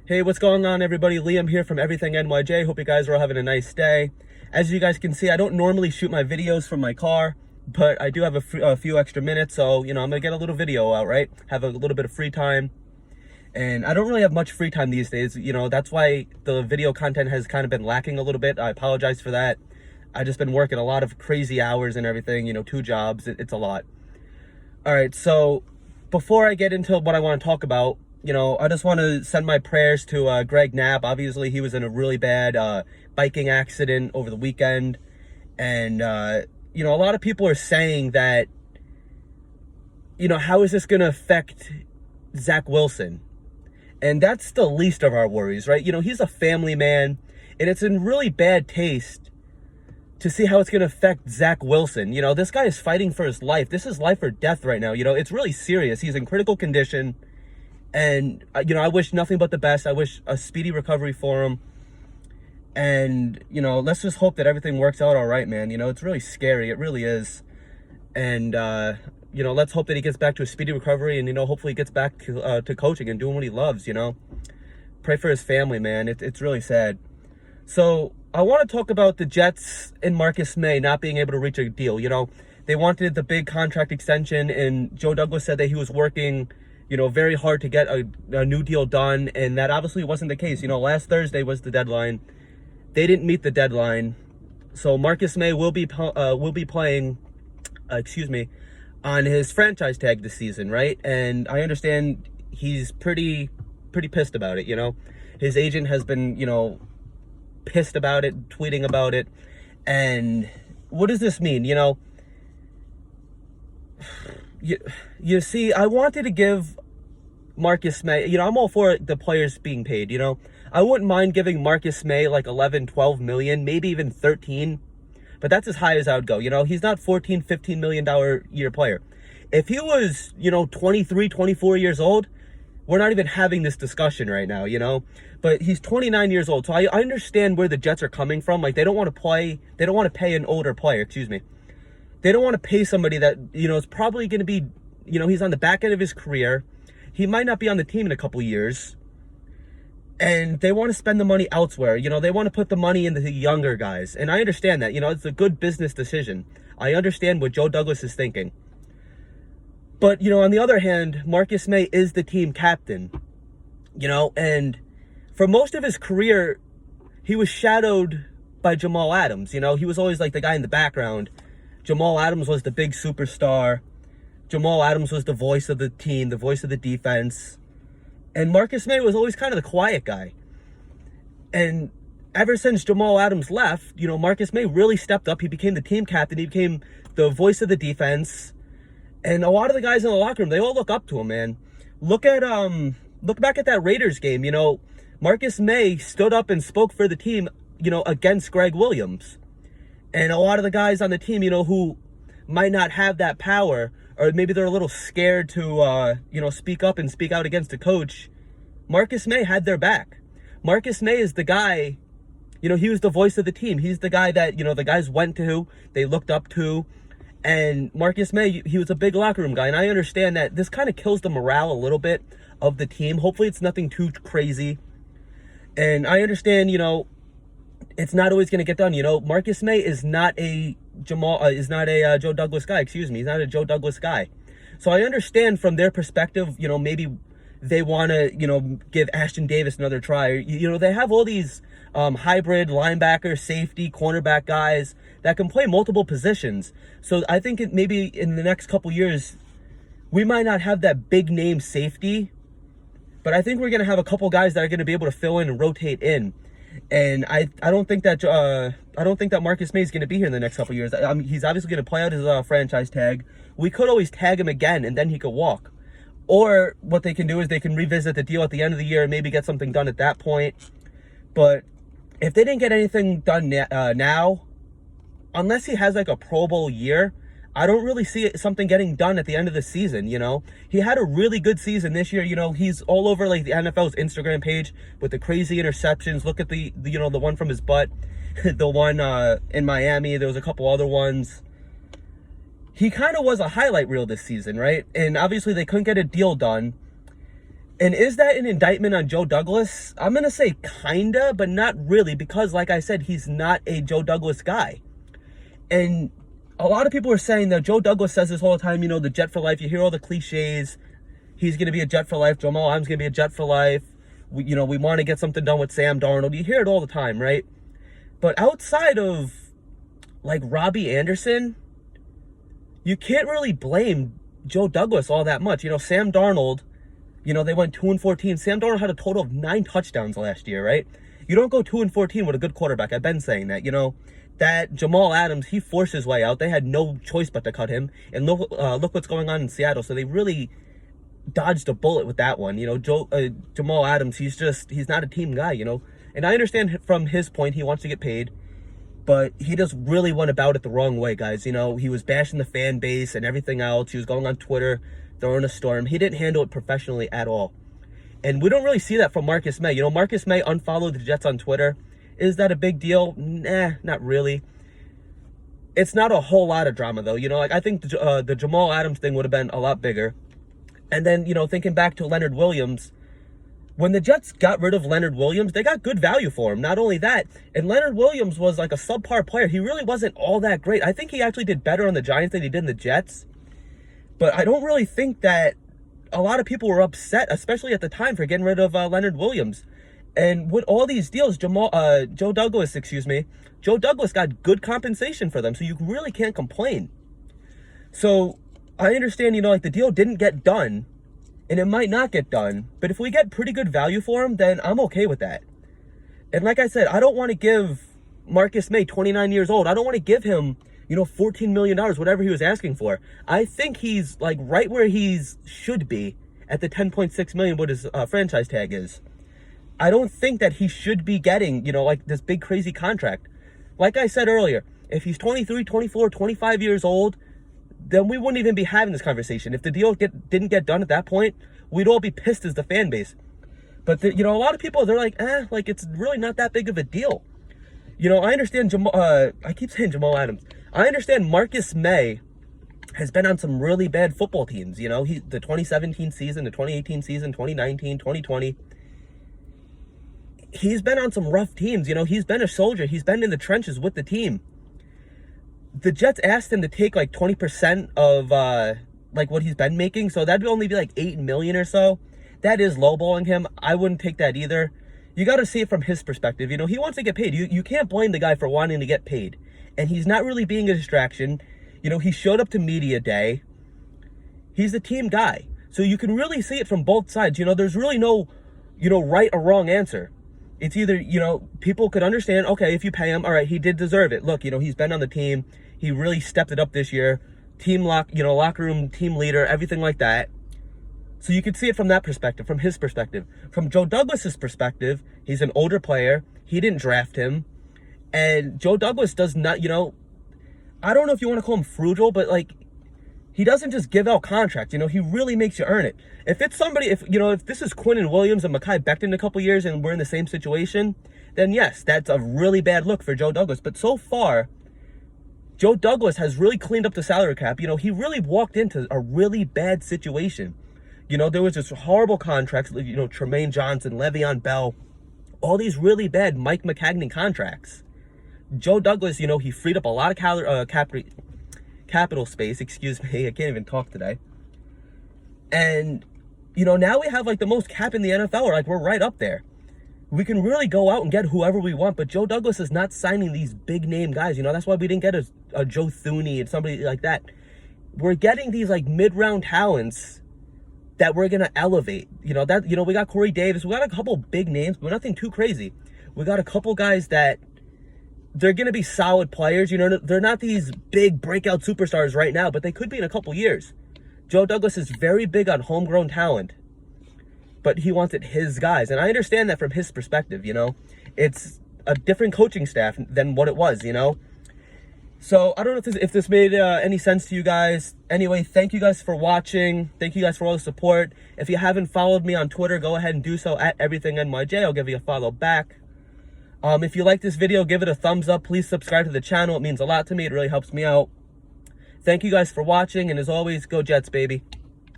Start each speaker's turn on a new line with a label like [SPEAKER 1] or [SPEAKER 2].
[SPEAKER 1] Hey, what's going on, everybody? Liam here from Everything NYJ. Hope you guys are all having a nice day. As you guys can see, I don't normally shoot my videos from my car, but I do have a few extra minutes, so, I'm going to get a little video out, right? Have a little bit of free time. And I don't really have much free time these days. That's why the video content has kind of been lacking a little bit. I apologize for that. I've just been working a lot of crazy hours and everything, 2 jobs. It's a lot. All right, so before I get into what I want to talk about, I just want to send my prayers to Greg Knapp. Obviously, he was in a really bad biking accident over the weekend. And, a lot of people are saying that, how is this going to affect Zach Wilson? And that's the least of our worries, right? He's a family man, and it's in really bad taste to see how it's going to affect Zach Wilson. This guy is fighting for his life. This is life or death right now. It's really serious. He's in critical condition. And, I wish nothing but the best. I wish a speedy recovery for him. And, let's just hope that everything works out all right, man. It's really scary. It really is. And, let's hope that he gets back to a speedy recovery and, hopefully he gets back to coaching and doing what he loves, Pray for his family, man. It's really sad. So I want to talk about the Jets and Marcus Maye not being able to reach a deal. They wanted the big contract extension, and Joe Douglas said that he was working very hard to get a new deal done, and that obviously wasn't the case. Last Thursday was the deadline. They didn't meet the deadline, so Marcus Maye will be playing, on his franchise tag this season, right? And I understand he's pretty pissed about it. His agent has been, pissed about it, tweeting about it, and what does this mean? You see, I wanted to give Marcus Maye, I'm all for the players being paid, I wouldn't mind giving Marcus Maye like 11, 12 million, maybe even 13, but that's as high as I would go. He's not $14, $15 million year player. If he was, 23, 24 years old, we're not even having this discussion right now, but he's 29 years old. So I understand where the Jets are coming from. Like, they don't want to pay an older player, They don't want to pay somebody that, is probably going to be, he's on the back end of his career. He might not be on the team in a couple years. And they want to spend the money elsewhere. They want to put the money into the younger guys. And I understand that. It's a good business decision. I understand what Joe Douglas is thinking. But, on the other hand, Marcus Maye is the team captain. And for most of his career, he was shadowed by Jamal Adams. He was always like the guy in the background. Jamal Adams was the big superstar. Jamal Adams was the voice of the team, the voice of the defense. And Marcus Maye was always kind of the quiet guy. And ever since Jamal Adams left, Marcus Maye really stepped up. He became the team captain. He became the voice of the defense. And a lot of the guys in the locker room, they all look up to him, man. Look back at that Raiders game. Marcus Maye stood up and spoke for the team, against Greg Williams. And a lot of the guys on the team, who might not have that power, or maybe they're a little scared to, speak up and speak out against the coach, Marcus Maye had their back. Marcus Maye is the guy, he was the voice of the team. He's the guy that, the guys went to, they looked up to. And Marcus Maye, he was a big locker room guy. And I understand that this kind of kills the morale a little bit of the team. Hopefully it's nothing too crazy. And I understand, it's not always going to get done. Marcus Maye is not a Joe Douglas guy. He's not a Joe Douglas guy. So I understand from their perspective, maybe they want to, give Ashton Davis another try. They have all these hybrid linebacker, safety, cornerback guys that can play multiple positions. So I think maybe in the next couple years, we might not have that big name safety, but I think we're going to have a couple guys that are going to be able to fill in and rotate in. And I don't think that Marcus Maye is going to be here in the next couple years. He's obviously going to play out his franchise tag. We could always tag him again, and then he could walk. Or what they can do is they can revisit the deal at the end of the year and maybe get something done at that point. But if they didn't get anything done now, unless he has like a Pro Bowl year, I don't really see something getting done at the end of the season. He had a really good season this year. He's all over like the NFL's Instagram page with the crazy interceptions. Look at the one from his butt, the one in Miami. There was a couple other ones. He kind of was a highlight reel this season, right? And obviously they couldn't get a deal done. And is that an indictment on Joe Douglas? I'm going to say kinda, but not really, because like I said, he's not a Joe Douglas guy. And a lot of people are saying that Joe Douglas says this all the time, you know, the Jet for life. You hear all the cliches. He's going to be a Jet for life. Jamal Adams going to be a Jet for life. We want to get something done with Sam Darnold. You hear it all the time, right? But outside of, like, Robbie Anderson, you can't really blame Joe Douglas all that much. You know, Sam Darnold, you know, they went 2-14. Sam Darnold had a total of 9 touchdowns last year, right? You don't go 2-14 with a good quarterback. I've been saying that, you know. That Jamal Adams, he forced his way out. They had no choice but to cut him. And look what's going on in Seattle. So they really dodged a bullet with that one. You know, Jamal Adams, he's not a team guy, you know. And I understand from his point, he wants to get paid. But he just really went about it the wrong way, guys. You know, he was bashing the fan base and everything else. He was going on Twitter, throwing a storm. He didn't handle it professionally at all. And we don't really see that from Marcus Maye. You know, Marcus Maye unfollowed the Jets on Twitter. Is that a big deal? Nah, not really. It's not a whole lot of drama, though. You know, like, I think the Jamal Adams thing would have been a lot bigger. And then, you know, thinking back to Leonard Williams, when the Jets got rid of Leonard Williams, they got good value for him. Not only that, and Leonard Williams was like a subpar player. He really wasn't all that great. I think he actually did better on the Giants than he did in the Jets. But I don't really think that a lot of people were upset, especially at the time, for getting rid of Leonard Williams. And with all these deals, Joe Douglas got good compensation for them, so you really can't complain. So I understand, you know, like, the deal didn't get done, and it might not get done, but if we get pretty good value for him, then I'm okay with that. And like I said, I don't want to give Marcus Maye, 29 years old, I don't want to give him, you know, $14 million, whatever he was asking for. I think he's, like, right where he should be at the $10.6 million, what his franchise tag is. I don't think that he should be getting, you know, like, this big crazy contract. Like I said earlier, if he's 23, 24, 25 years old, then we wouldn't even be having this conversation. If the deal didn't get done at that point, we'd all be pissed as the fan base. But, you know, a lot of people, they're like, like, it's really not that big of a deal. You know, I understand I keep saying Jamal Adams. I understand Marcus Maye has been on some really bad football teams. You know, the 2017 season, the 2018 season, 2019, 2020. He's been on some rough teams. You know, he's been a soldier. He's been in the trenches with the team. The Jets asked him to take like 20% of like what he's been making. So that'd only be like $8 million or so. That is lowballing him. I wouldn't take that either. You got to see it from his perspective. You know, he wants to get paid. You can't blame the guy for wanting to get paid. And he's not really being a distraction. You know, he showed up to media day. He's the team guy. So you can really see it from both sides. You know, there's really no, you know, right or wrong answer. It's either, you know, people could understand, okay, if you pay him, all right, he did deserve it. Look, you know, he's been on the team. He really stepped it up this year. Locker room team leader, everything like that. So you could see it from that perspective, from his perspective. From Joe Douglas's perspective, he's an older player. He didn't draft him. And Joe Douglas does not, you know, I don't know if you want to call him frugal, but, like, he doesn't just give out contracts. You know, he really makes you earn it. If it's somebody, if this is Quinnen Williams and Mekhi Becton in a couple years and we're in the same situation, then yes, that's a really bad look for Joe Douglas. But so far, Joe Douglas has really cleaned up the salary cap. You know, he really walked into a really bad situation. You know, there was just horrible contracts, you know, Tremaine Johnson, Le'Veon Bell, all these really bad Mike McCagney contracts. Joe Douglas, you know, he freed up a lot of capital space, excuse me, I can't even talk today. And, you know, now we have, like, the most cap in the NFL, or, like, we're right up there. We can really go out and get whoever we want, but Joe Douglas is not signing these big-name guys. You know, that's why we didn't get a Joe Thuney and somebody like that. We're getting these, like, mid-round talents that we're going to elevate. You know, we got Corey Davis. We got a couple big names, but nothing too crazy. We got a couple guys that they're going to be solid players. You know, they're not these big breakout superstars right now, but they could be in a couple years. Joe Douglas is very big on homegrown talent, but he wants it his guys. And I understand that from his perspective, you know. It's a different coaching staff than what it was, you know. So I don't know if this made any sense to you guys. Anyway, thank you guys for watching. Thank you guys for all the support. If you haven't followed me on Twitter, go ahead and do so at everythingnyj. I'll give you a follow back. If you like this video, give it a thumbs up. Please subscribe to the channel. It means a lot to me. It really helps me out. Thank you guys for watching. And as always, go Jets, baby.